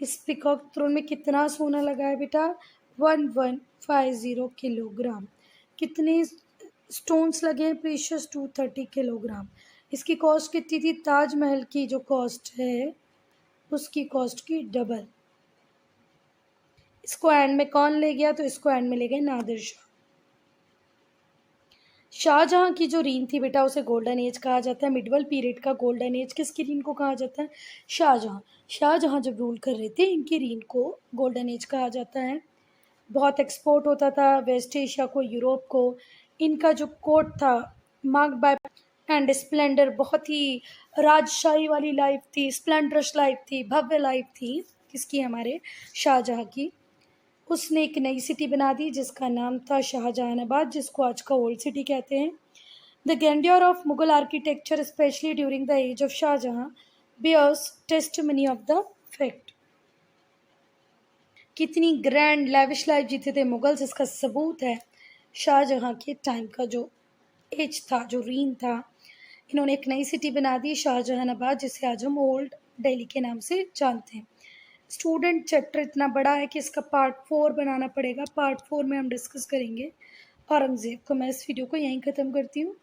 इस पीकॉक थ्रोन में कितना सोना लगा है बेटा? 1150 किलोग्राम। कितने स्टोन्स लगे हैं? Precious 230 kilogram. इसकी कॉस्ट कितनी थी? ताजमहल की जो कॉस्ट है उसकी कॉस्ट की डबल। इसको एंड में कौन ले गया? तो इसको एंड में ले गए नादिर शाह। शाहजहां की जो रीन थी बेटा उसे गोल्डन एज कहा जाता है। मिडवल पीरियड का गोल्डन एज किसकी रीन को कहा जाता है? शाहजहां। शाहजहां जब रूल कर रहे थे इनकी रीन को गोल्डन एज कहा जाता है। बहुत एक्सपोर्ट होता था वेस्ट एशिया को, यूरोप को। इनका जो कोट था मार्क्ड बाय एंड स्प्लेंडर, बहुत ही राजशाही वाली लाइफ थी, स्प्लेंडरस लाइफ थी, भव्य लाइफ थी। किसकी? हमारे शाहजहां की। उसने एक नई सिटी बना दी जिसका नाम था शाहजहानाबाद, जिसको आज का ओल्ड सिटी कहते हैं। The grandeur of Mughal architecture specially during the age of Shahjahan bears testimony of the fact. कितनी ग्रैंड लैविश लाइफ जीते थे मुगल्स, इसका सबूत है शाहजहां के टाइम का जो एज था, जो रीन था। इन्होंने एक नई सिटी बना दी शाहजहानाबाद, जिसे आज हम ओल्ड दिल्ली के नाम से जानते हैं। स्टूडेंट चैप्टर इतना बड़ा है कि इसका पार्ट 4 बनाना पड़ेगा। पार्ट 4 में हम डिस्कस करेंगे औरंगज़ेब को। मैं इस वीडियो को यहीं ख़त्म करती हूँ।